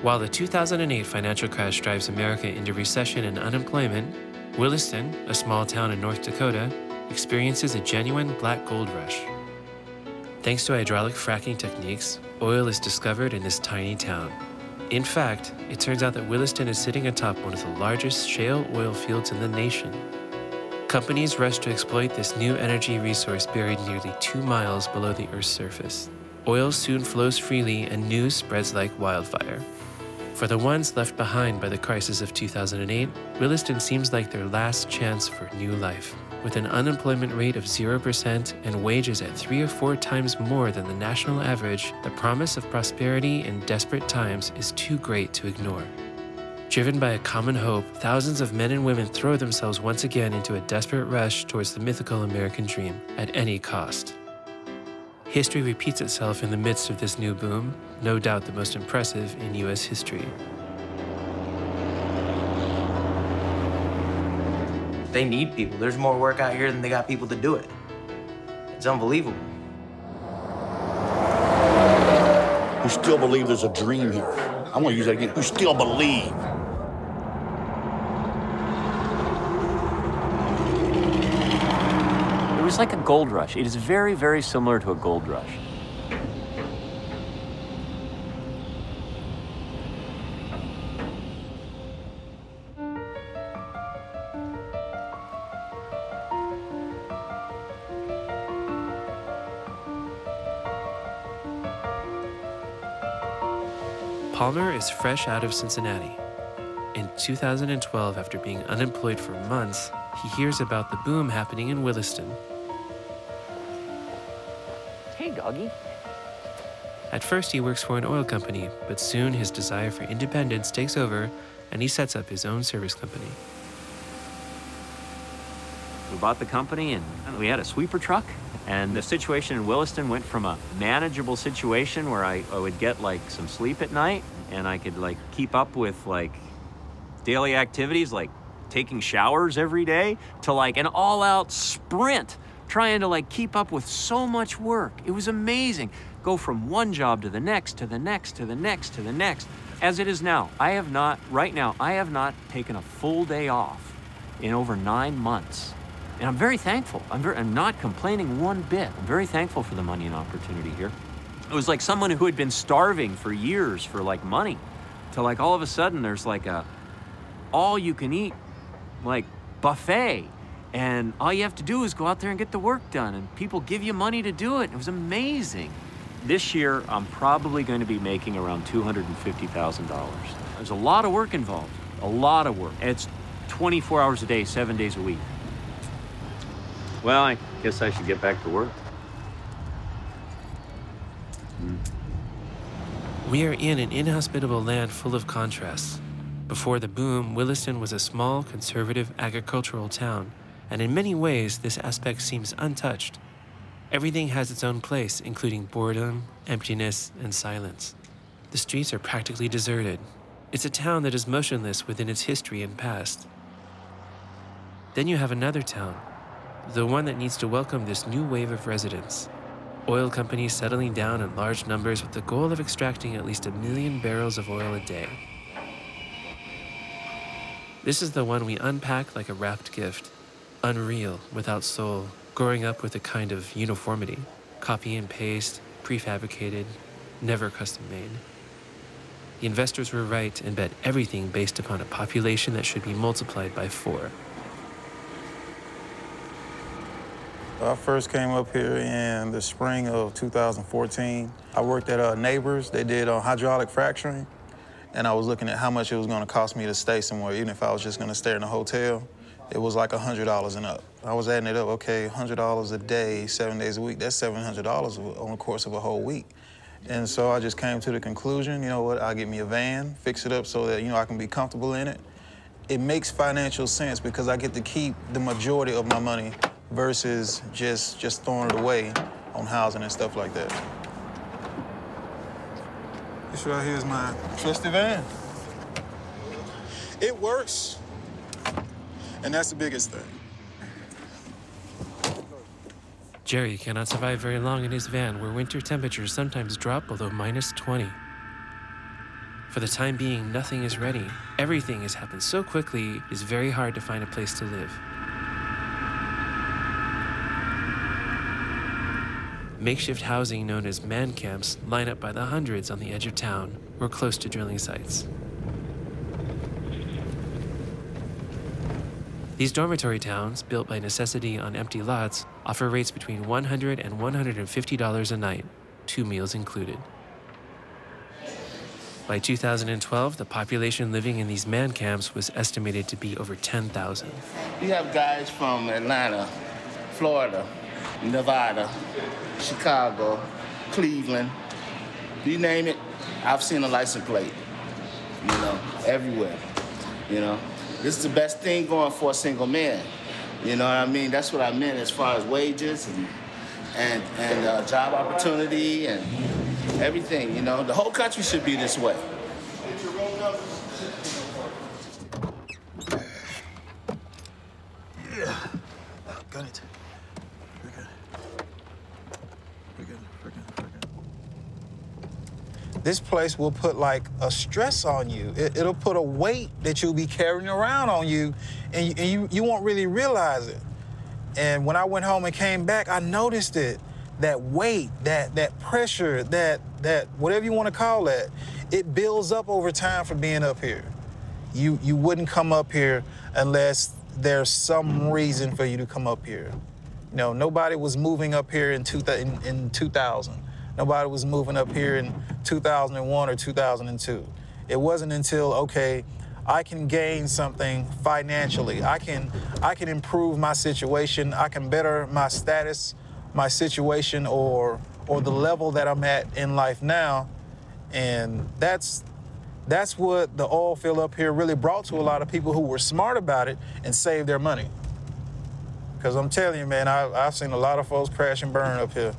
While the 2008 financial crash drives America into recession and unemployment, Williston, a small town in North Dakota, experiences a genuine black gold rush. Thanks to hydraulic fracking techniques, oil is discovered in this tiny town. In fact, it turns out that Williston is sitting atop one of the largest shale oil fields in the nation. Companies rush to exploit this new energy resource buried nearly 2 miles below the Earth's surface. Oil soon flows freely and news spreads like wildfire. For the ones left behind by the crisis of 2008, Williston seems like their last chance for new life. With an unemployment rate of 0% and wages at 3 or 4 times more than the national average, the promise of prosperity in desperate times is too great to ignore. Driven by a common hope, thousands of men and women throw themselves once again into a desperate rush towards the mythical American dream at any cost. History repeats itself in the midst of this new boom, no doubt the most impressive in U.S. history. They need people. There's more work out here than they got people to do it. It's unbelievable. Who still believe there's a dream here. I'm gonna use that again. Who still believe. It was like a gold rush. It is very, very similar to a gold rush. Palmer is fresh out of Cincinnati. In 2012, after being unemployed for months, he hears about the boom happening in Williston. Hey, doggy. At first, he works for an oil company, but soon his desire for independence takes over and he sets up his own service company. We bought the company and we had a sweeper truck. And the situation in Williston went from a manageable situation where I would get like some sleep at night and I could like keep up with like daily activities like taking showers every day to like an all-out sprint trying to like keep up with so much work. It was amazing. Go from one job to the next, to the next, to the next, to the next. As it is now, right now, I have not taken a full day off in over 9 months. And I'm very thankful. I'm not complaining one bit. I'm very thankful for the money and opportunity here. It was like someone who had been starving for years for like money to like all of a sudden there's like a all you can eat like buffet. And all you have to do is go out there and get the work done and people give you money to do it. It was amazing. This year, I'm probably going to be making around $250,000. There's a lot of work involved, a lot of work. It's 24 hours a day, 7 days a week. Well, I guess I should get back to work. We are in an inhospitable land full of contrasts. Before the boom, Williston was a small, conservative agricultural town, and in many ways, this aspect seems untouched. Everything has its own place, including boredom, emptiness, and silence. The streets are practically deserted. It's a town that is motionless within its history and past. Then you have another town, the one that needs to welcome this new wave of residents. Oil companies settling down in large numbers with the goal of extracting at least 1 million barrels of oil a day. This is the one we unpack like a wrapped gift. Unreal, without soul, growing up with a kind of uniformity. Copy and paste, prefabricated, never custom made. The investors were right and bet everything based upon a population that should be multiplied by 4. I first came up here in the spring of 2014. I worked at Neighbors. They did hydraulic fracturing, and I was looking at how much it was going to cost me to stay somewhere, even if I was just going to stay in a hotel. It was like $100 and up. I was adding it up, okay, $100 a day, 7 days a week, that's $700 on the course of a whole week. And so I just came to the conclusion, you know what, I'll get me a van, fix it up so that, I can be comfortable in it. It makes financial sense because I get to keep the majority of my money versus just throwing it away on housing and stuff like that. This right here is my trusty van. It works, and that's the biggest thing. Jerry cannot survive very long in his van where winter temperatures sometimes drop below -20. For the time being, nothing is ready. Everything has happened so quickly, it's very hard to find a place to live. Makeshift housing known as man camps line up by the hundreds on the edge of town or close to drilling sites. These dormitory towns, built by necessity on empty lots, offer rates between $100 and $150 a night, 2 meals included. By 2012, the population living in these man camps was estimated to be over 10,000. You have guys from Atlanta, Florida, Nevada, Chicago, Cleveland, you name it, I've seen a license plate, you know, everywhere, you know. This is the best thing going for a single man, you know what I mean? That's what I meant as far as wages and job opportunity and everything, you know. The whole country should be this way. Yeah, got it. We're good. We're good. We're good. We're good. This place will put like a stress on you. It'll put a weight that you'll be carrying around on you, and you won't really realize it. And when I went home and came back, I noticed it. That weight, that pressure, that whatever you want to call it, it builds up over time for being up here. You wouldn't come up here unless there's some reason for you to come up here. You know, nobody was moving up here in 2000. Nobody was moving up here in 2001 or 2002. It wasn't until, okay, I can gain something financially. I can improve my situation. I can better my status, my situation, or the level that I'm at in life now. And that's what the oil field up here really brought to a lot of people who were smart about it and saved their money. Because I'm telling you, man, I've seen a lot of folks crash and burn up here.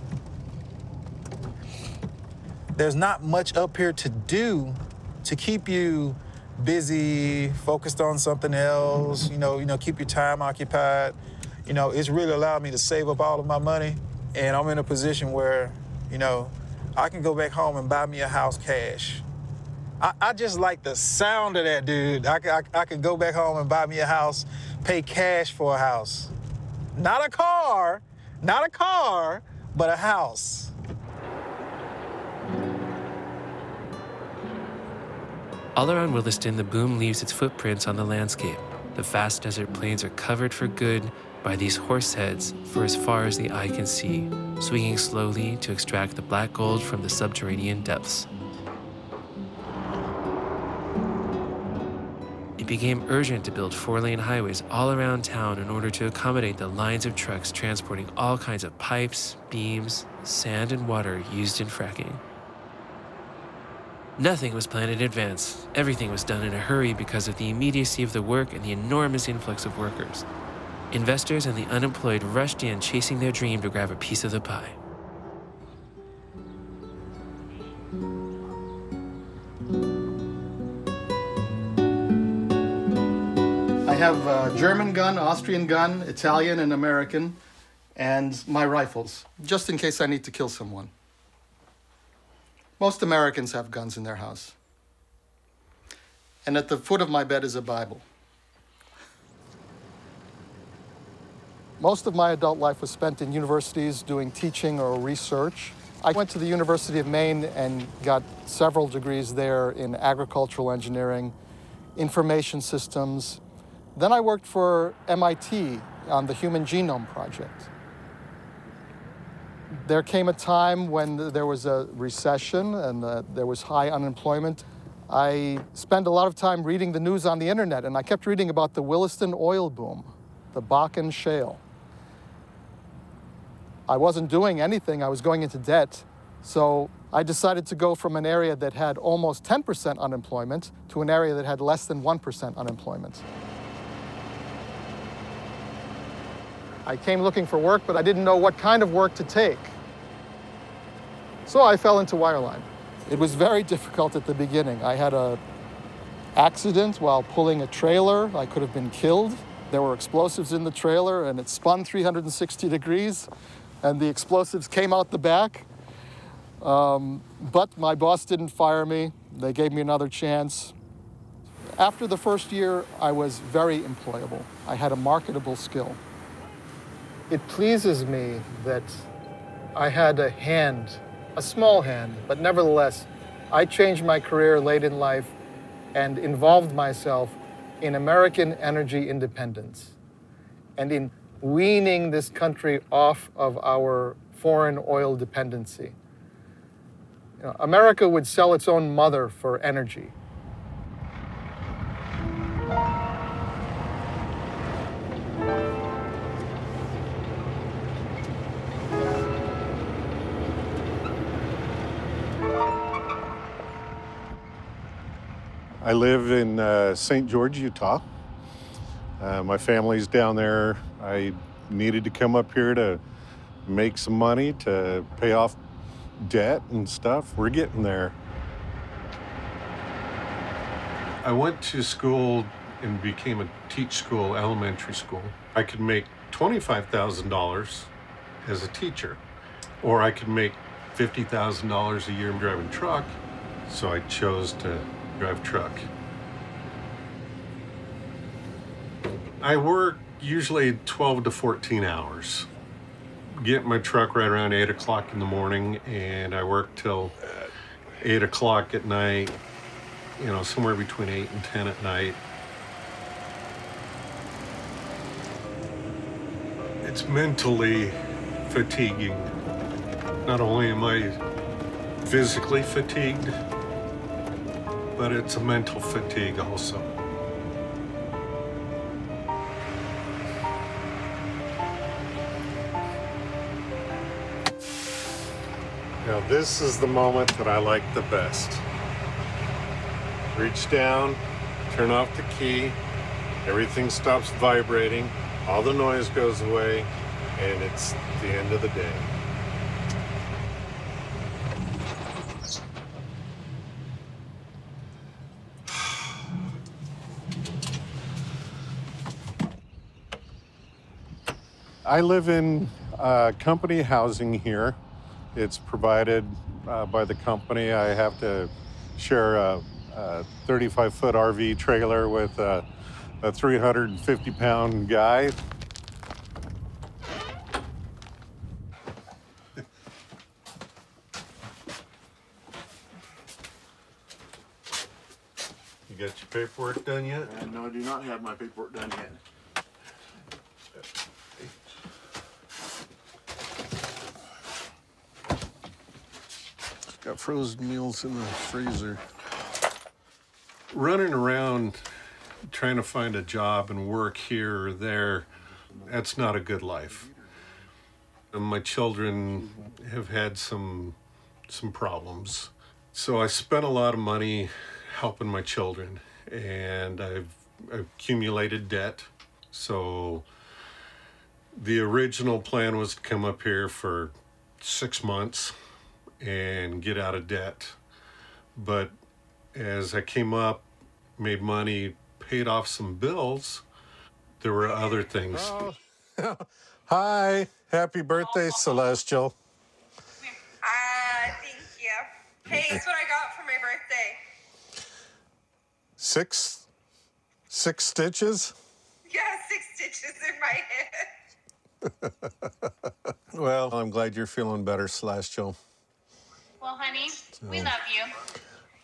There's not much up here to do to keep you busy, focused on something else, you know, keep your time occupied. You know, it's really allowed me to save up all of my money, and I'm in a position where, you know, I can go back home and buy me a house cash. I just like the sound of that, dude. I could go back home and buy me a house, pay cash for a house. Not a car, but a house. All around Williston, the boom leaves its footprints on the landscape. The vast desert plains are covered for good by these horse heads for as far as the eye can see, swinging slowly to extract the black gold from the subterranean depths. It became urgent to build 4-lane highways all around town in order to accommodate the lines of trucks transporting all kinds of pipes, beams, sand, and water used in fracking. Nothing was planned in advance. Everything was done in a hurry because of the immediacy of the work and the enormous influx of workers. Investors and the unemployed rushed in, chasing their dream to grab a piece of the pie. I have a German gun, Austrian gun, Italian and American, and my rifles, just in case I need to kill someone. Most Americans have guns in their house. And at the foot of my bed is a Bible. Most of my adult life was spent in universities doing teaching or research. I went to the University of Maine and got several degrees there in agricultural engineering, information systems. Then I worked for MIT on the Human Genome Project. There came a time when there was a recession and there was high unemployment. I spent a lot of time reading the news on the internet, and I kept reading about the Williston oil boom, the Bakken shale. I wasn't doing anything, I was going into debt, so I decided to go from an area that had almost 10% unemployment to an area that had less than 1% unemployment. I came looking for work, but I didn't know what kind of work to take. So I fell into wireline. It was very difficult at the beginning. I had an accident while pulling a trailer. I could have been killed. There were explosives in the trailer, and it spun 360 degrees, and the explosives came out the back. But my boss didn't fire me. They gave me another chance. After the first year, I was very employable. I had a marketable skill. It pleases me that I had a hand, a small hand, but nevertheless, I changed my career late in life and involved myself in American energy independence and in weaning this country off of our foreign oil dependency. You know, America would sell its own mother for energy. I live in St. George, Utah. My family's down there. I needed to come up here to make some money to pay off debt and stuff. We're getting there. I went to school and became a teach school, elementary school. I could make $25,000 as a teacher, or I could make $50,000 a year driving truck. So I chose to drive truck. I work usually 12 to 14 hours. Get in my truck right around 8 o'clock in the morning, and I work till 8 o'clock at night, you know, somewhere between 8 and 10 at night. It's mentally fatiguing. Not only am I physically fatigued, but it's a mental fatigue also. Now this is the moment that I like the best. Reach down, turn off the key, everything stops vibrating, all the noise goes away, and it's the end of the day. I live in company housing here. It's provided by the company. I have to share a 35-foot RV trailer with a 350-pound guy. You got your paperwork done yet? No, I do not have my paperwork done yet. Got frozen meals in the freezer. Running around trying to find a job and work here or there, that's not a good life. And my children have had some problems. So I spent a lot of money helping my children, and I've accumulated debt. So the original plan was to come up here for 6 months and get out of debt. But as I came up, made money, paid off some bills, there were other things. Oh. Hi, happy birthday, Celestial. Thank you. Hey, guess what I got for my birthday? Six stitches? Yeah, 6 stitches in my head. Well, I'm glad you're feeling better, Celestial. Well, honey, we love you.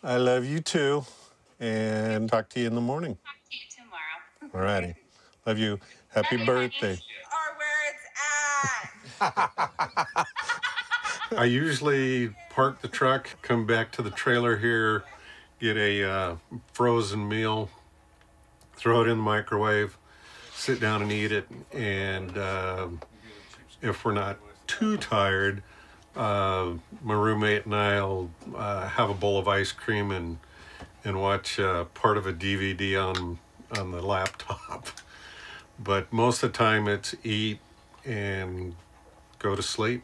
I love you too, and talk to you in the morning. Talk to you tomorrow. All righty. Love you. Happy birthday. Are where it's at. I usually park the truck, come back to the trailer here, get a frozen meal, throw it in the microwave, sit down and eat it, and if we're not too tired, my roommate and I'll have a bowl of ice cream and watch part of a DVD on the laptop. But most of the time it's eat and go to sleep.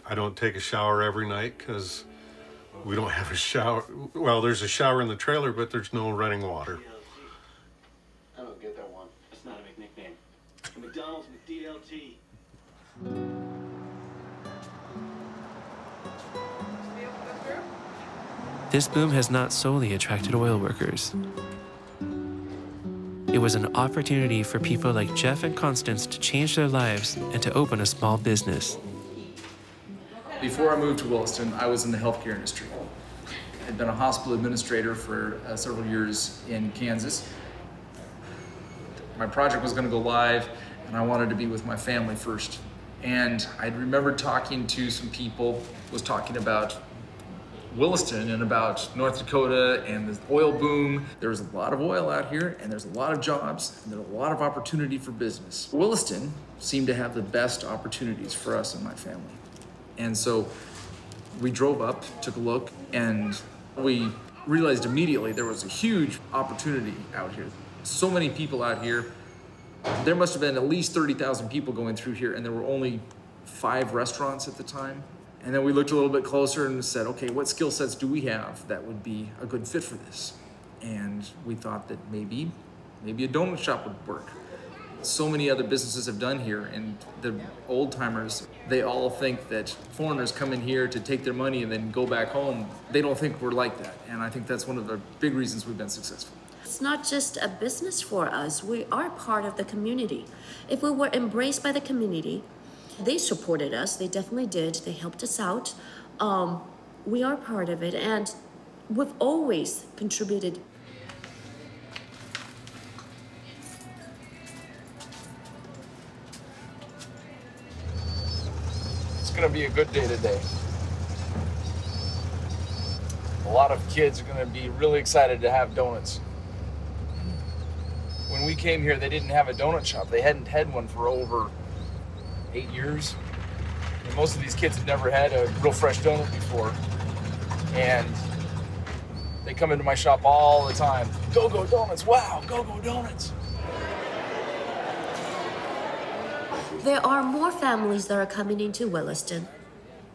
I don't take a shower every night because we don't have a shower. Well, there's a shower in the trailer, but there's no running water. I don't get that one. That's not a big nickname. McDonald's with DLT. this boom has not solely attracted oil workers. It was an opportunity for people like Jeff and Constance to change their lives and to open a small business. Before I moved to Williston, I was in the healthcare industry. I'd been a hospital administrator for several years in Kansas. My project was going to go live, and I wanted to be with my family first. And I remember talking to some people, was talking about Williston and about North Dakota and the oil boom. There was a lot of oil out here, and there's a lot of jobs, and there's a lot of opportunity for business. Williston seemed to have the best opportunities for us and my family. And so we drove up, took a look, and we realized immediately there was a huge opportunity out here. So many people out here. There must have been at least 30,000 people going through here, and there were only 5 restaurants at the time. And then we looked a little bit closer and said, okay, what skill sets do we have that would be a good fit for this? And we thought that maybe a donut shop would work. So many other businesses have done here, and the old timers, they all think that foreigners come in here to take their money and then go back home. They don't think we're like that. And I think that's one of the big reasons we've been successful. It's not just a business for us, we are part of the community. If we were embraced by the community, they supported us, they definitely did, they helped us out. We are part of it, and we've always contributed. It's gonna be a good day today. A lot of kids are gonna be really excited to have donuts. When we came here, they didn't have a donut shop. They hadn't had one for over 8 years. And most of these kids had never had a real fresh donut before. And they come into my shop all the time. Go-Go Donuts, wow, Go-Go Donuts. There are more families that are coming into Williston.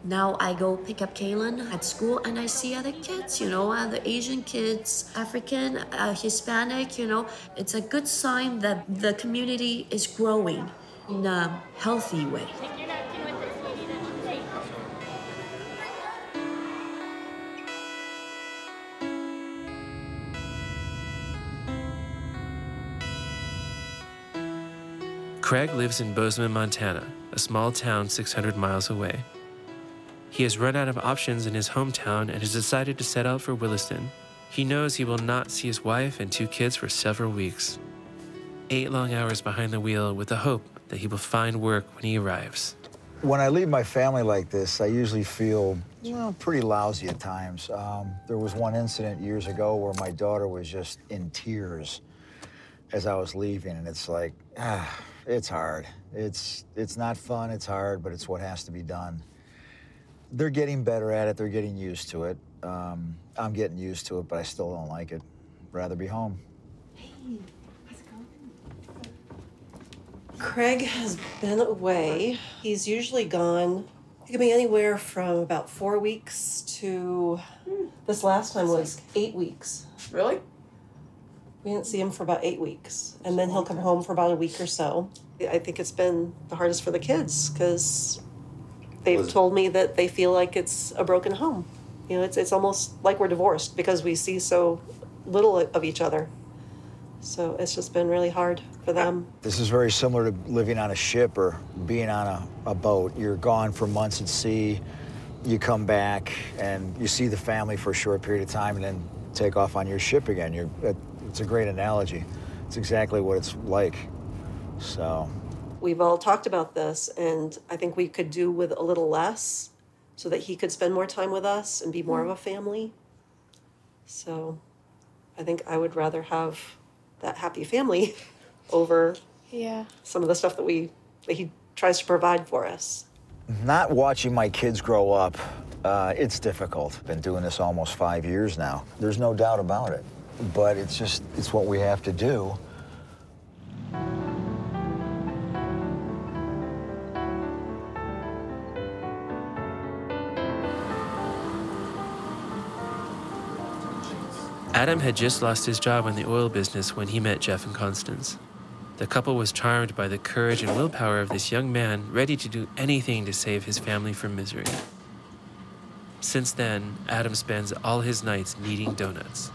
Now I go pick up Kaylin at school and I see other kids, you know, the Asian kids, African, Hispanic, you know. It's a good sign that the community is growing in a healthy way. Craig lives in Bozeman, Montana, a small town 600 miles away. He has run out of options in his hometown and has decided to set out for Williston. He knows he will not see his wife and 2 kids for several weeks. 8 long hours behind the wheel with the hope that he will find work when he arrives. When I leave my family like this, I usually feel, well, pretty lousy at times. There was one incident years ago where my daughter was just in tears as I was leaving, and it's like, it's hard. It's not fun, it's hard, but it's what has to be done. They're getting better at it, they're getting used to it. I'm getting used to it, but I still don't like it. Rather be home. Hey, how's it going? Craig has been away. He's usually gone. It could be anywhere from about 4 weeks to, this last time was 8 weeks. Really? We didn't see him for about 8 weeks. And then he'll come home for about a week or so. I think it's been the hardest for the kids because they've told me that they feel like it's a broken home. You know, it's almost like we're divorced because we see so little of each other. So it's just been really hard for them. This is very similar to living on a ship or being on a boat. You're gone for months at sea, you come back and you see the family for a short period of time and then take off on your ship again. It's a great analogy. It's exactly what it's like, so. We've all talked about this, and I think we could do with a little less so that he could spend more time with us and be more of a family. So I think I would rather have that happy family over some of the stuff that he tries to provide for us. Not watching my kids grow up, it's difficult. Been doing this almost 5 years now. There's no doubt about it, but it's what we have to do. Adam had just lost his job in the oil business when he met Jeff and Constance. The couple was charmed by the courage and willpower of this young man, ready to do anything to save his family from misery. Since then, Adam spends all his nights kneading donuts.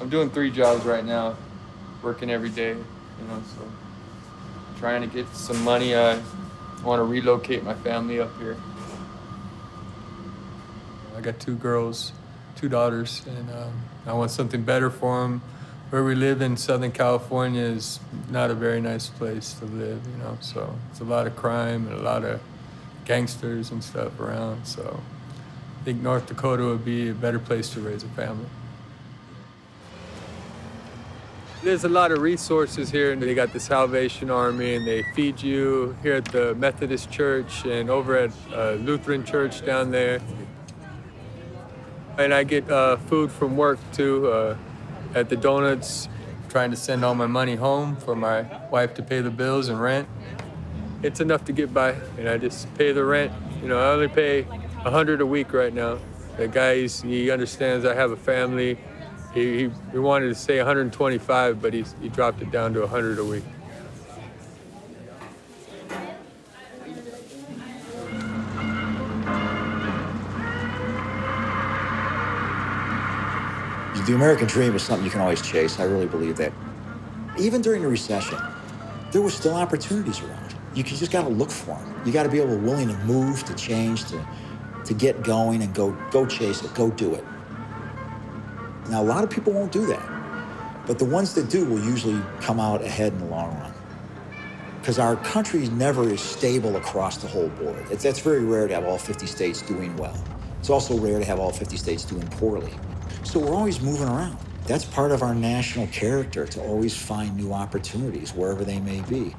I'm doing 3 jobs right now, working every day, so trying to get some money. I want to relocate my family up here. I got 2 girls, 2 daughters, and I want something better for them. Where we live in Southern California is not a very nice place to live, so it's a lot of crime and a lot of gangsters and stuff around, so I think North Dakota would be a better place to raise a family. There's a lot of resources here, and they got the Salvation Army, and they feed you here at the Methodist Church and over at Lutheran Church down there. And I get food from work too, at the donuts, trying to send all my money home for my wife to pay the bills and rent. It's enough to get by, and I just pay the rent. I only pay $100 a week right now. The guy, he understands I have a family. He wanted to say 125, but he dropped it down to 100 a week. The American dream is something you can always chase. I really believe that. Even during the recession, there were still opportunities around. You just got to look for them. You got to be willing to move, to change, to get going and go chase it, go do it. Now, a lot of people won't do that, but the ones that do will usually come out ahead in the long run. Because our country never is stable across the whole board. That's very rare to have all 50 states doing well. It's also rare to have all 50 states doing poorly. So we're always moving around. That's part of our national character, to always find new opportunities wherever they may be.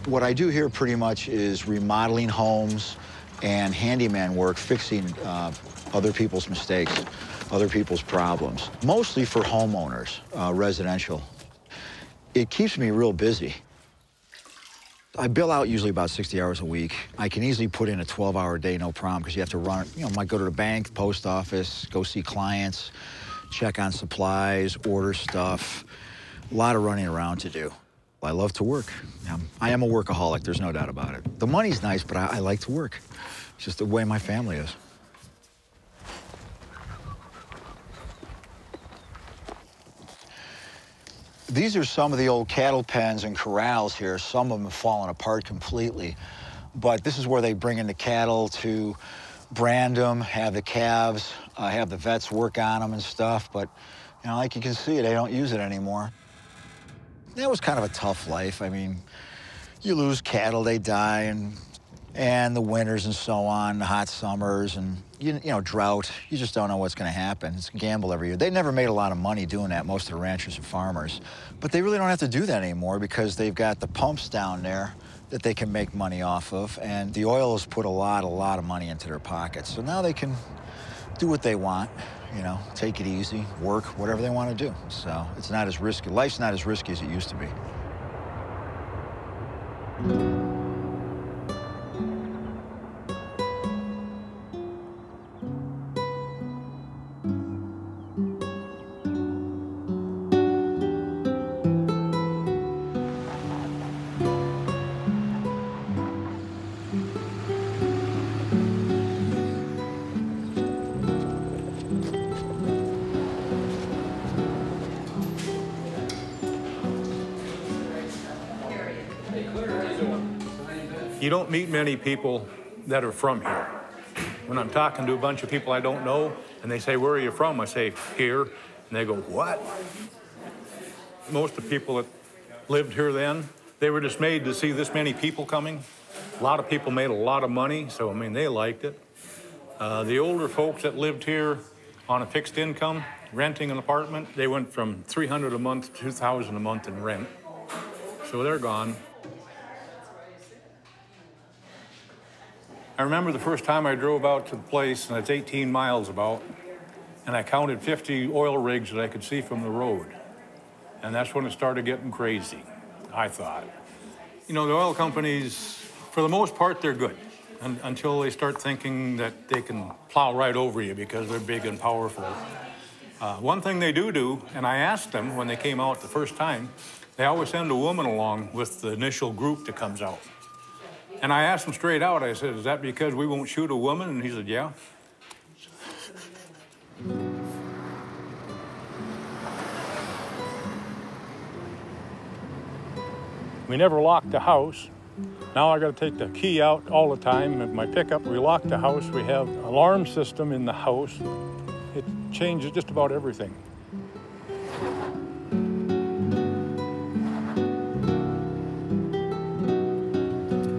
What I do here pretty much is remodeling homes and handyman work, fixing other people's mistakes, other people's problems, mostly for homeowners, residential. It keeps me real busy. I bill out usually about 60 hours a week. I can easily put in a 12-hour day, no problem, because you have to run, might go to the bank, post office, go see clients, check on supplies, order stuff. A lot of running around to do. I love to work. I am a workaholic, there's no doubt about it. The money's nice, but I like to work. It's just the way my family is. These are some of the old cattle pens and corrals here. Some of them have fallen apart completely. But this is where they bring in the cattle to brand them, have the calves, have the vets work on them and stuff. But, like you can see, they don't use it anymore. That was kind of a tough life. I mean, you lose cattle, they die, and the winters and so on, the hot summers, and, drought. You just don't know what's going to happen. It's a gamble every year. They never made a lot of money doing that, most of the ranchers and farmers. But they really don't have to do that anymore because they've got the pumps down there that they can make money off of, and the oil has put a lot of money into their pockets. So now they can do what they want, take it easy, work, whatever they want to do. So it's not as risky. Life's not as risky as it used to be. You don't meet many people that are from here. When I'm talking to a bunch of people I don't know, and they say, "Where are you from?" I say, "Here." And they go, "What?" Most of the people that lived here then, they were dismayed to see this many people coming. A lot of people made a lot of money, so, they liked it. The older folks that lived here on a fixed income, renting an apartment, they went from $300 a month to $2,000 a month in rent. So they're gone. I remember the first time I drove out to the place, and it's 18 miles about, and I counted 50 oil rigs that I could see from the road. And that's when it started getting crazy, I thought. The oil companies, for the most part, they're good, until they start thinking that they can plow right over you because they're big and powerful. One thing they do, and I asked them when they came out the first time, They always send a woman along with the initial group that comes out. And I asked him straight out, I said, is that because we won't shoot a woman? And he said, yeah. We never locked the house. Now I got to take the key out all the time. With my pickup, we lock the house. We have an alarm system in the house. It changes just about everything.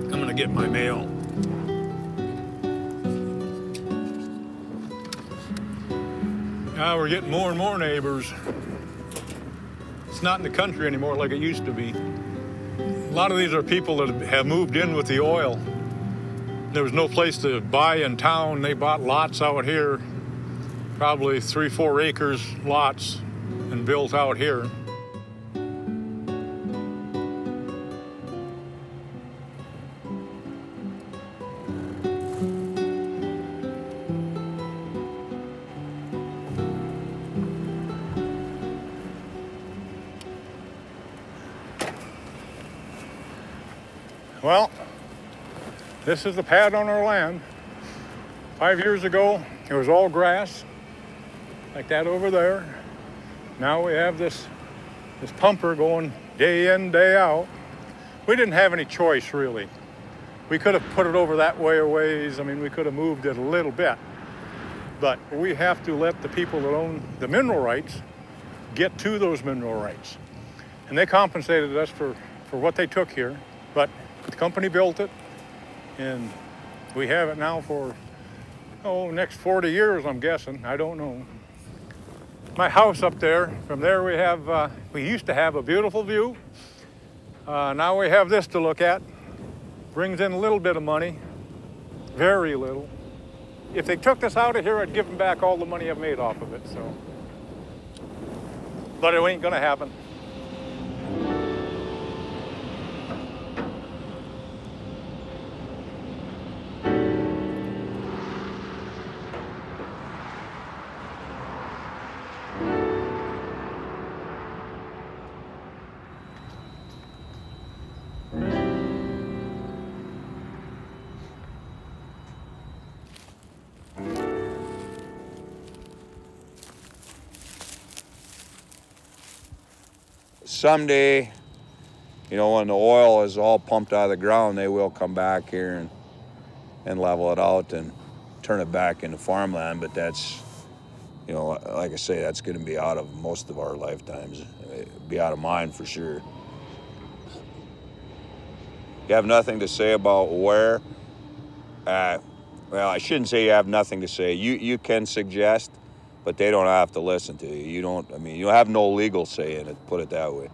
I'm gonna get my mail. Now we're getting more and more neighbors. It's not in the country anymore like it used to be. A lot of these are people that have moved in with the oil. There was no place to buy in town. They bought lots out here, probably 3-4 acres lots, and built out here. Well, this is the pad on our land. 5 years ago, it was all grass, like that over there. Now we have this pumper going day in, day out. We didn't have any choice, really. We could have put it over that way a ways. I mean, we could have moved it a little bit. But we have to let the people that own the mineral rights get to those mineral rights. And they compensated us for what they took here. But the company built it, and we have it now for, next 40 years, I'm guessing. I don't know. My house up there, from there we used to have a beautiful view. Now we have this to look at. Brings in a little bit of money, very little. If they took this out of here, I'd give them back all the money I've made off of it, so. But it ain't gonna happen. Someday, when the oil is all pumped out of the ground, they will come back here and level it out and turn it back into farmland. But that's, like I say, that's going to be out of most of our lifetimes. It'll be out of mine for sure. You have nothing to say about where? Well, I shouldn't say you have nothing to say. You can suggest, but they don't have to listen to you. You have no legal say in it, put it that way.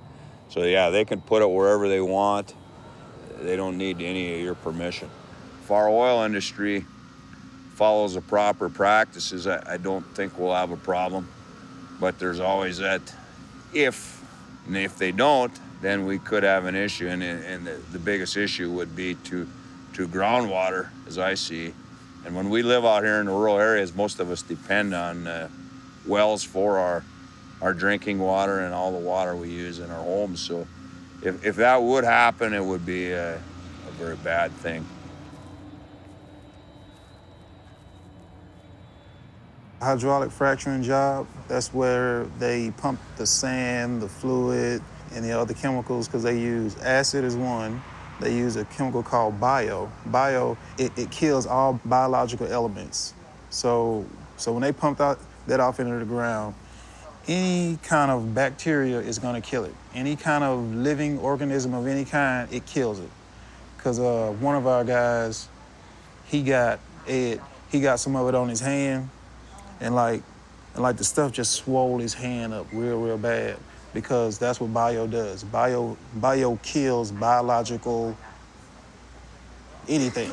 So yeah, they can put it wherever they want. They don't need any of your permission. If our oil industry follows the proper practices, I don't think we'll have a problem. But there's always that if, and if they don't, then we could have an issue. And the biggest issue would be to groundwater, as I see. And when we live out here in the rural areas, most of us depend on wells for our drinking water and all the water we use in our homes. So if that would happen, it would be a very bad thing. Hydraulic fracturing job, that's where they pump the sand, the fluid, and the other chemicals, because they use acid is one. They use a chemical called bio. Bio, it kills all biological elements. So when they pump that off into the ground, any kind of bacteria is gonna kill it. Any kind of living organism of any kind, it kills it. Because one of our guys, he got some of it on his hand, and like the stuff just swole his hand up real bad, because that's what bio does. Bio kills biological anything.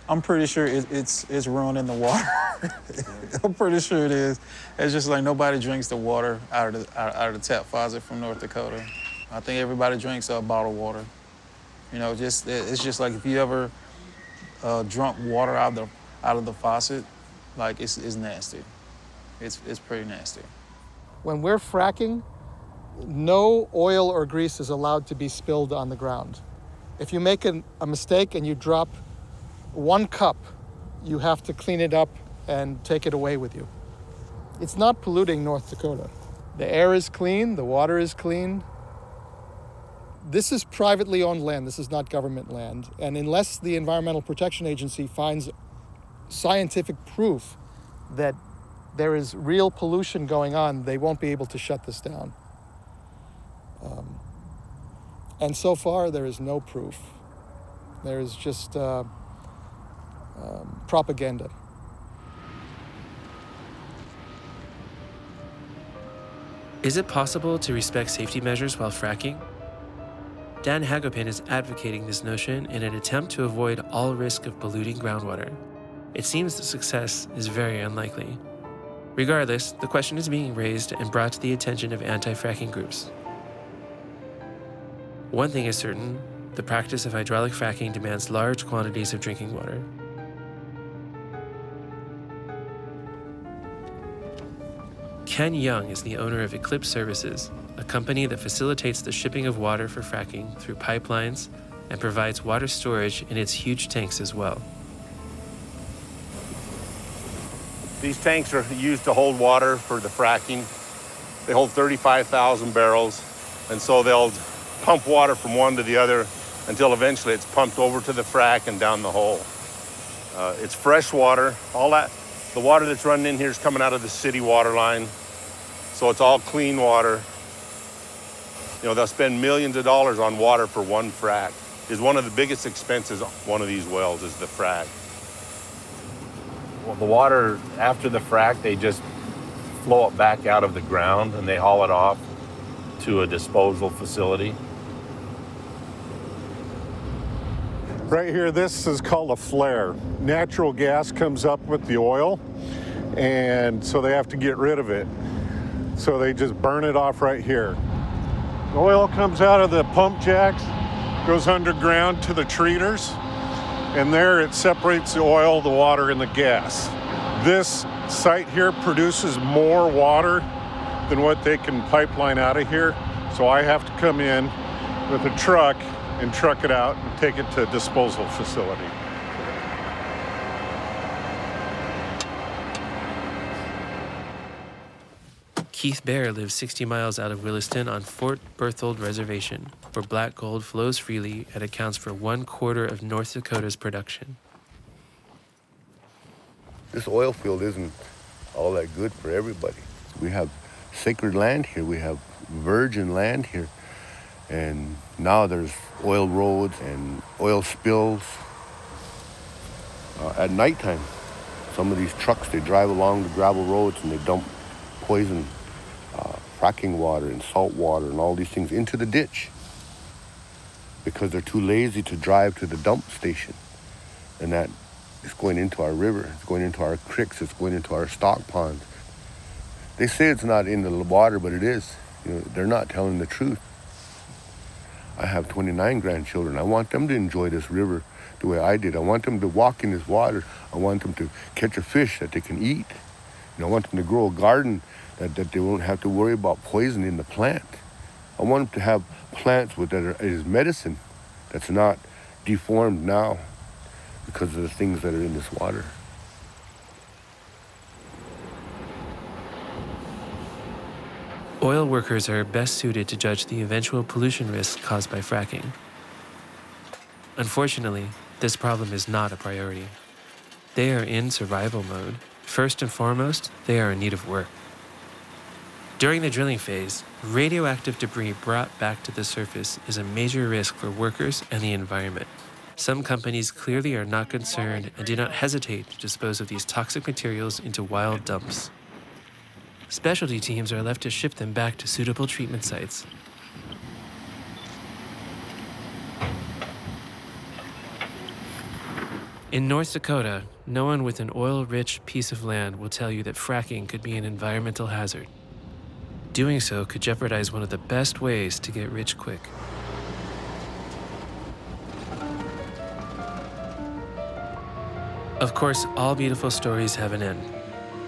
I'm pretty sure it's ruining the water. I'm pretty sure it is. It's just like nobody drinks the water out of the tap faucet from North Dakota. I think everybody drinks bottled water. It's just like if you ever drunk water out of the faucet, like it's nasty. It's pretty nasty. When we're fracking, no oil or grease is allowed to be spilled on the ground. If you make a mistake and you drop 1 cup, you have to clean it up and take it away with you. It's not polluting North Dakota. The air is clean, the water is clean. This is privately owned land, this is not government land. And unless the Environmental Protection Agency finds scientific proof that there is real pollution going on, they won't be able to shut this down. And so far, there is no proof. There is just propaganda. Is it possible to respect safety measures while fracking? Dan AGOPIAN is advocating this notion in an attempt to avoid all risk of polluting groundwater. It seems that success is very unlikely. Regardless, the question is being raised and brought to the attention of anti-fracking groups. One thing is certain, the practice of hydraulic fracking demands large quantities of drinking water. Ken Young is the owner of Eclipse Services, a company that facilitates the shipping of water for fracking through pipelines and provides water storage in its huge tanks as well. These tanks are used to hold water for the fracking. They hold 35,000 barrels, and so they'll pump water from one to the other until eventually it's pumped over to the frack and down the hole. It's fresh water. The water that's running in here is coming out of the city water line, so it's all clean water. You know, they'll spend millions of dollars on water for one frack. Is one of the biggest expenses on one of these wells is the frack. Well, the water after the frack, they just flow it back out of the ground and they haul it off to a disposal facility. Right here, this is called a flare. Natural gas comes up with the oil, and so they have to get rid of it. So they just burn it off right here. The oil comes out of the pump jacks, goes underground to the treaters, and there it separates the oil, the water, and the gas. This site here produces more water than what they can pipeline out of here, so I have to come in with a truck and truck it out and take it to a disposal facility. Keith Bear lives 60 miles out of Williston on Fort Berthold Reservation, where black gold flows freely and accounts for 1/4 of North Dakota's production. This oil field isn't all that good for everybody. We have sacred land here, we have virgin land here, and now there's oil roads and oil spills. At nighttime, some of these trucks, they drive along the gravel roads and they dump poison fracking water and salt water and all these things into the ditch because they're too lazy to drive to the dump station. And that is going into our river, it's going into our creeks, it's going into our stock ponds. They say it's not in the water, but it is. You know, they're not telling the truth. I have 29 grandchildren. I want them to enjoy this river the way I did. I want them to walk in this water. I want them to catch a fish that they can eat. And I want them to grow a garden that they won't have to worry about poison in the plant. I want them to have plants that is medicine that's not deformed now because of the things that are in this water. Oil workers are best suited to judge the eventual pollution risks caused by fracking. Unfortunately, this problem is not a priority. They are in survival mode. First and foremost, they are in need of work. During the drilling phase, radioactive debris brought back to the surface is a major risk for workers and the environment. Some companies clearly are not concerned and do not hesitate to dispose of these toxic materials into wild dumps. Specialty teams are left to ship them back to suitable treatment sites. In North Dakota, no one with an oil-rich piece of land will tell you that fracking could be an environmental hazard. Doing so could jeopardize one of the best ways to get rich quick. Of course, all beautiful stories have an end.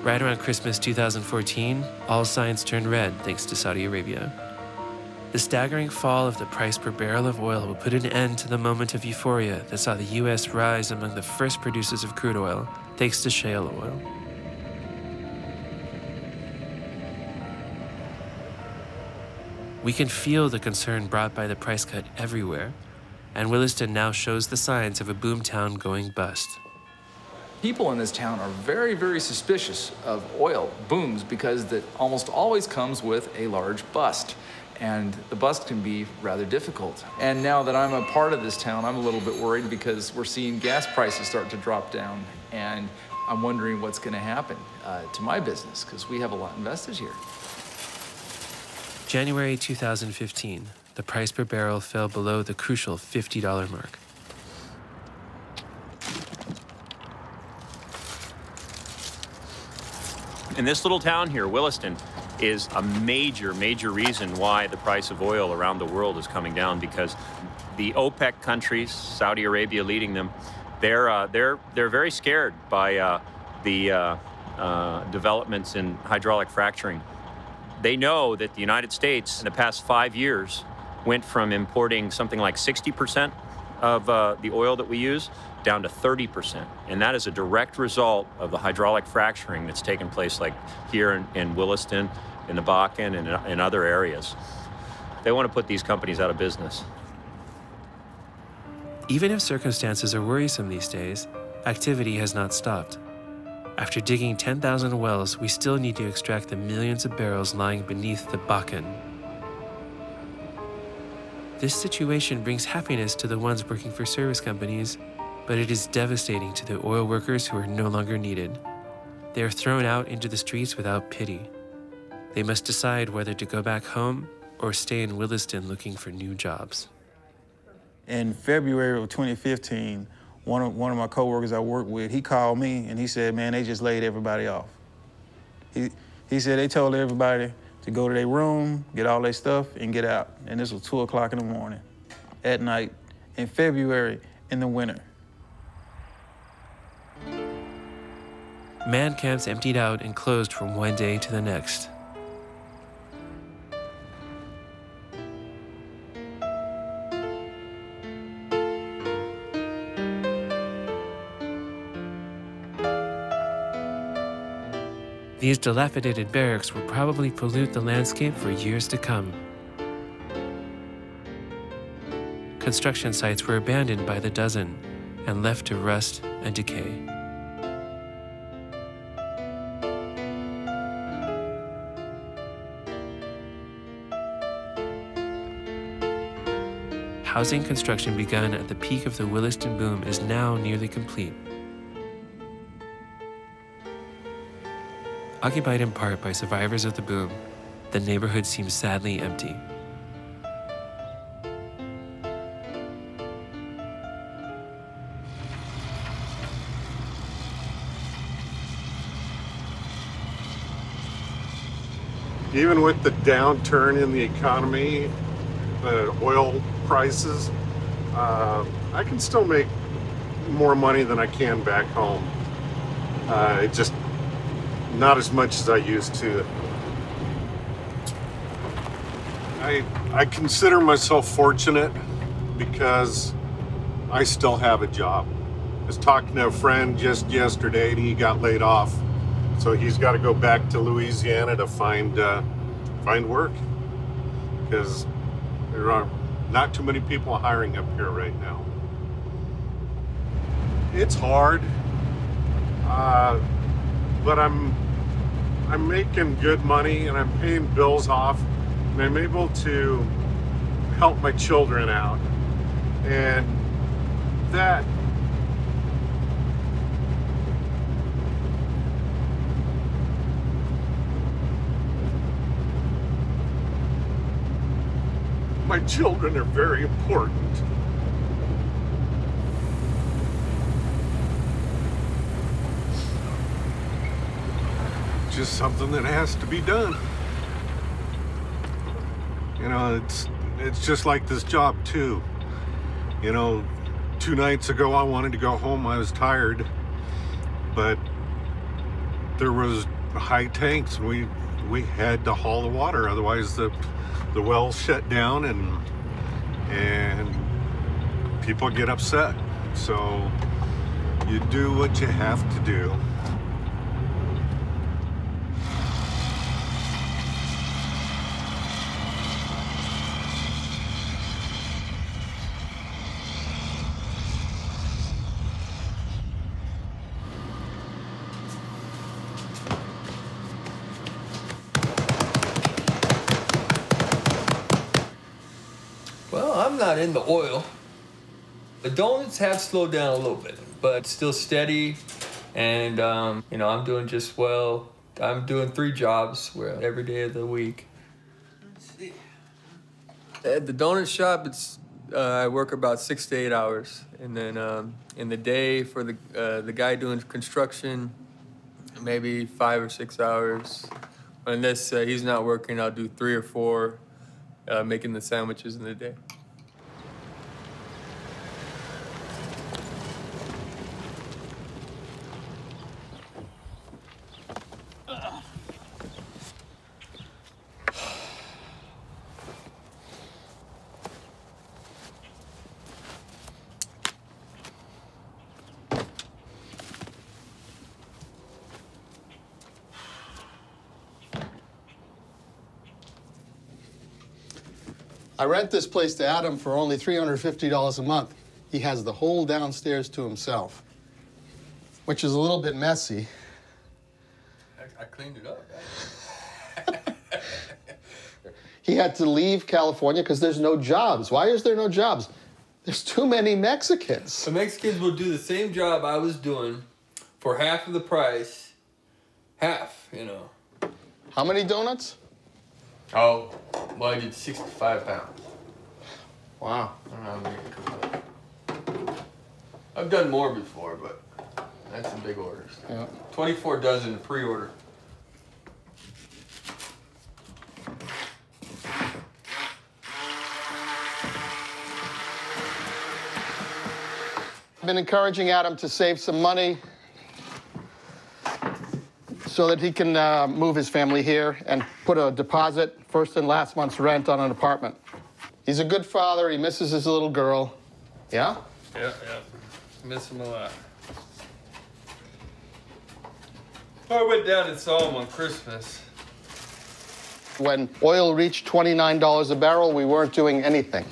Right around Christmas 2014, all signs turned red thanks to Saudi Arabia. The staggering fall of the price per barrel of oil will put an end to the moment of euphoria that saw the U.S. rise among the first producers of crude oil, thanks to shale oil. We can feel the concern brought by the price cut everywhere, and Williston now shows the signs of a boomtown going bust. People in this town are very, very suspicious of oil booms because that almost always comes with a large bust. And the bust can be rather difficult. And now that I'm a part of this town, I'm a little bit worried because we're seeing gas prices start to drop down. And I'm wondering what's going to happen to my business because we have a lot invested here. January 2015, the price per barrel fell below the crucial $50 mark. In this little town here, Williston, is a major reason why the price of oil around the world is coming down, because the OPEC countries, Saudi Arabia leading them, they're very scared by the developments in hydraulic fracturing. They know that the United States in the past 5 years went from importing something like 60% of the oil that we use down to 30%. And that is a direct result of the hydraulic fracturing that's taken place like here in Williston, in the Bakken, and in other areas. They want to put these companies out of business. Even if circumstances are worrisome these days, activity has not stopped. After digging 10,000 wells, we still need to extract the millions of barrels lying beneath the Bakken. This situation brings happiness to the ones working for service companies, but it is devastating to the oil workers who are no longer needed. They are thrown out into the streets without pity. They must decide whether to go back home or stay in Williston looking for new jobs. In February of 2015, one of my coworkers I worked with, he called me and he said, man, they just laid everybody off. He said they told everybody to go to their room, get all their stuff, and get out. And this was 2 o'clock in the morning, at night, in February, in the winter. Man camps emptied out and closed from one day to the next. These dilapidated barracks will probably pollute the landscape for years to come. Construction sites were abandoned by the dozen and left to rust and decay. Housing construction begun at the peak of the Williston boom is now nearly complete. Occupied in part by survivors of the boom, the neighborhood seems sadly empty. Even with the downturn in the economy, the oil prices, I can still make more money than I can back home. It just not as much as I used to. I consider myself fortunate because I still have a job. I was talking to a friend just yesterday and he got laid off. So he's got to go back to Louisiana to find work because there are not too many people hiring up here right now. It's hard, but I'm making good money and I'm paying bills off and I'm able to help my children out, and that my children are very important. Just something that has to be done. You know, it's just like this job too. You know, 2 nights ago I wanted to go home. I was tired, but there was high tanks and we had to haul the water, otherwise the wells shut down and people get upset. So you do what you have to do. Well, I'm not in the oil. The donuts have slowed down a little bit, but still steady. And, you know, I'm doing just well. I'm doing 3 jobs every day of the week. Let's see. At the donut shop, I work about 6 to 8 hours. And then in the day for the guy doing construction, maybe 5 or 6 hours. Unless he's not working, I'll do 3 or 4 making the sandwiches in the day. I rent this place to Adam for only $350 a month. He has the whole downstairs to himself, which is a little bit messy. I cleaned it up. He had to leave California because there's no jobs. Why is there no jobs? There's too many Mexicans. The Mexicans will do the same job I was doing for half of the price. Half, you know. How many donuts? Oh, well, I did 65 pounds. Wow. I don't know how many it comes up. I've done more before, but that's some big orders. Yeah. 24 dozen pre-order. I've been encouraging Adam to save some money so that he can move his family here and put a deposit, first and last month's rent on an apartment. He's a good father. He misses his little girl. Yeah? Yeah. Miss him a lot. I went down and saw him on Christmas. When oil reached $29 a barrel, we weren't doing anything.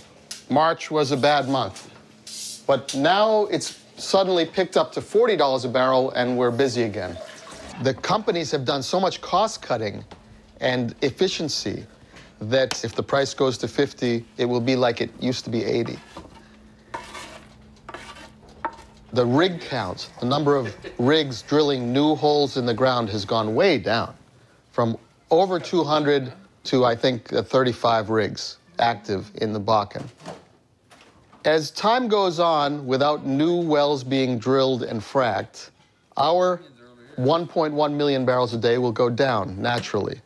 March was a bad month. But now it's suddenly picked up to $40 a barrel, and we're busy again. The companies have done so much cost cutting and efficiency that if the price goes to 50, it will be like it used to be 80. The rig count, the number of rigs drilling new holes in the ground has gone way down, from over 200 to, I think, 35 rigs active in the Bakken. As time goes on, without new wells being drilled and fracked, our 1.1 million barrels a day will go down naturally,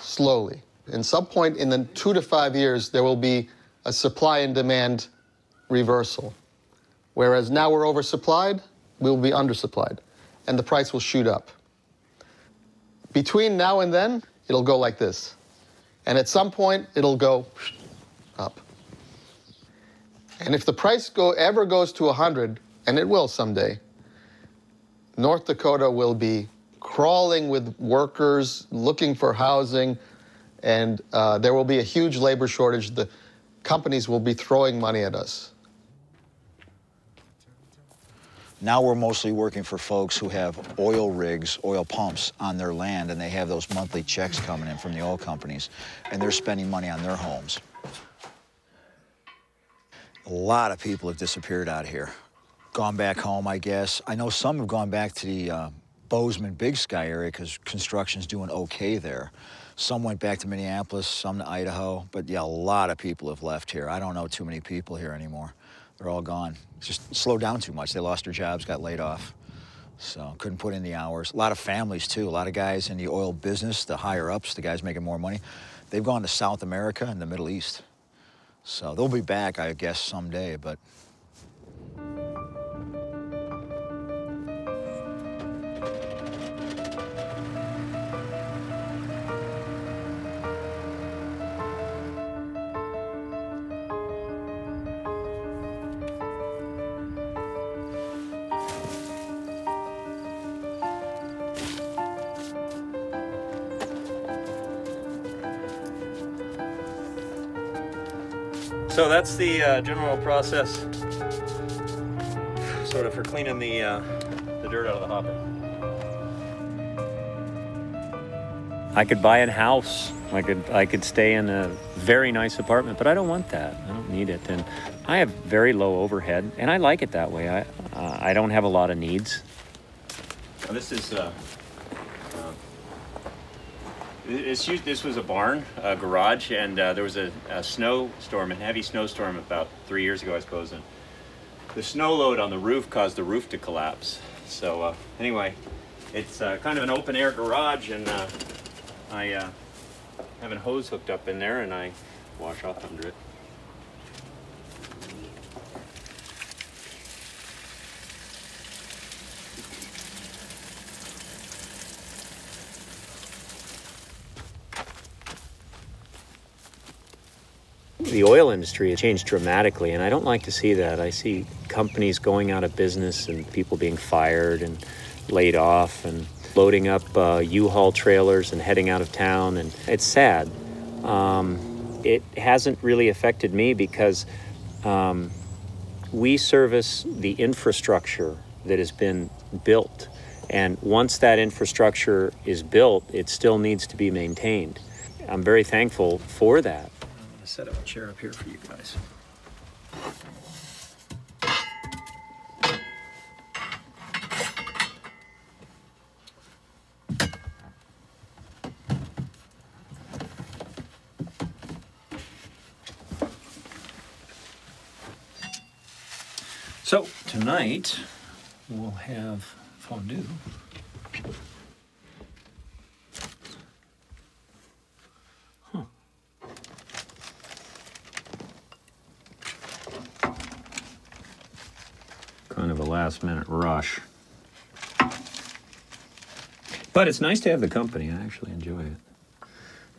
slowly. In some point in the 2 to 5 years, there will be a supply and demand reversal. Whereas now we're oversupplied, we'll be undersupplied, and the price will shoot up. Between now and then, it'll go like this. And at some point, it'll go up. And if the price ever goes to 100, and it will someday, North Dakota will be crawling with workers looking for housing, and there will be a huge labor shortage. The companies will be throwing money at us. Now we're mostly working for folks who have oil rigs, oil pumps on their land, and they have those monthly checks coming in from the oil companies, and they're spending money on their homes. A lot of people have disappeared out of here. Gone back home, I guess. I know some have gone back to the Bozeman, Big Sky area because construction's doing okay there. Some went back to Minneapolis, some to Idaho, but yeah, a lot of people have left here. I don't know too many people here anymore. They're all gone. It's just slowed down too much. They lost their jobs, got laid off, so couldn't put in the hours. A lot of families, too. A lot of guys in the oil business, the higher-ups, the guys making more money, they've gone to South America and the Middle East. So they'll be back, I guess, someday, but... So that's the general process, sort of for cleaning the dirt out of the hopper. I could buy a house. I could stay in a very nice apartment, but I don't want that. I don't need it. And I have very low overhead, and I like it that way. I don't have a lot of needs. Now this is this was a barn, a garage, and there was a snowstorm, a heavy snowstorm about 3 years ago, I suppose, and the snow load on the roof caused the roof to collapse. So anyway, it's kind of an open air garage, and I have a hose hooked up in there, and I wash off under it. The oil industry has changed dramatically, and I don't like to see that. I see companies going out of business and people being fired and laid off and loading up U-Haul trailers and heading out of town, and it's sad. It hasn't really affected me because we service the infrastructure that has been built, and once that infrastructure is built, it still needs to be maintained. I'm very thankful for that. Set up a chair up here for you guys. So tonight we'll have fondue. Kind of a last-minute rush. But it's nice to have the company. I actually enjoy it.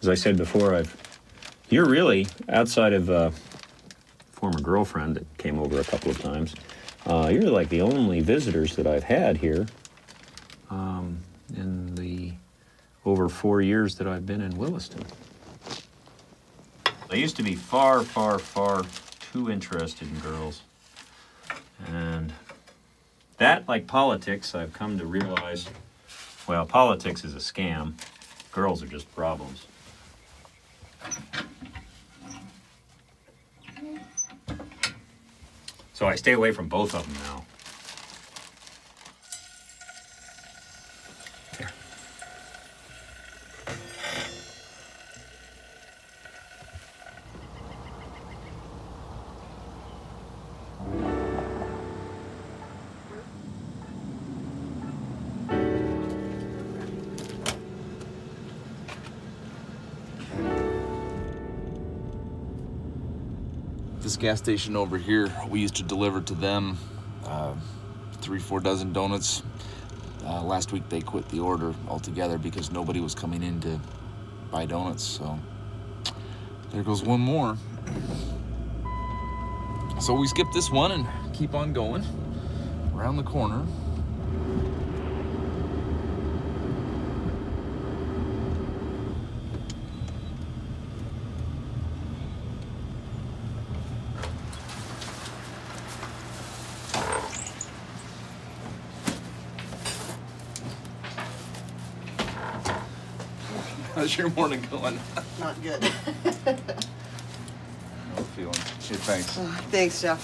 As I said before, you're really, outside of a former girlfriend that came over a couple of times, you're like the only visitors that I've had here in the over 4 years that I've been in Williston. I used to be far, far, far too interested in girls. And that, like politics, I've come to realize, well, politics is a scam. Girls are just problems. So I stay away from both of them now. There. This gas station over here, we used to deliver to them 3-4 dozen donuts. Last week they quit the order altogether because nobody was coming in to buy donuts, so there goes one more. So we skip this one and keep on going around the corner. How's your morning going? Not good. No feeling. Hey, thanks. Thanks, Jeff.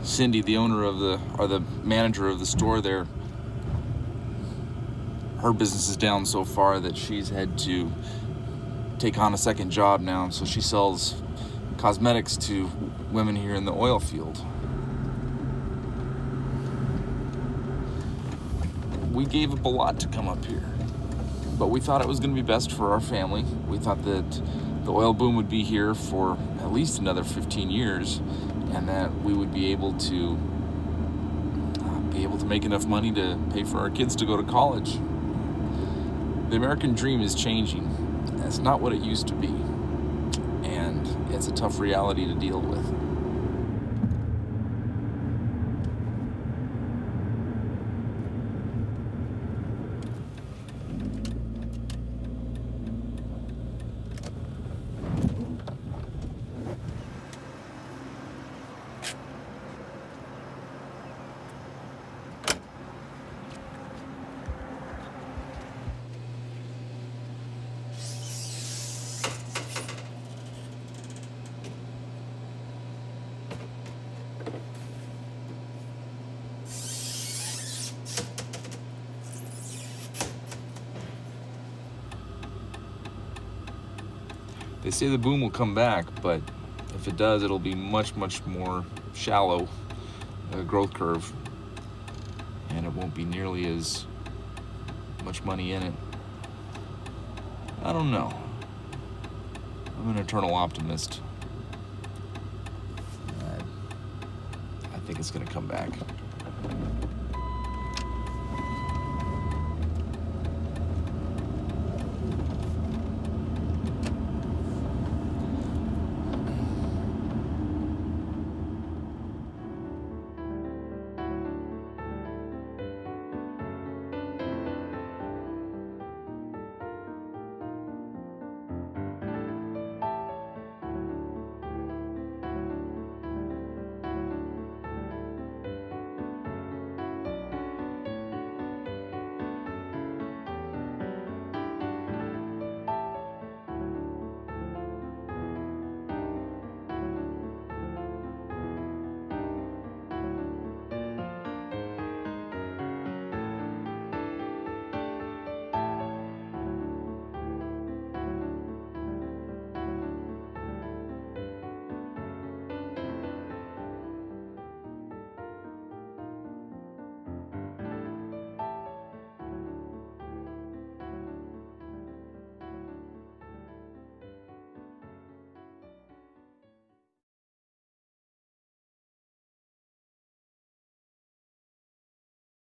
Cindy, the owner of the manager of the store there, her business is down so far that she's had to take on a second job now, so she sells cosmetics to women here in the oil field. We gave up a lot to come up here, but we thought it was going to be best for our family. We thought that the oil boom would be here for at least another 15 years, and that we would be able to make enough money to pay for our kids to go to college. The American dream is changing. It's not what it used to be, and it's a tough reality to deal with. They say the boom will come back, but if it does, it'll be much, much more shallow growth curve, and it won't be nearly as much money in it. I don't know. I'm an eternal optimist. I think it's gonna come back.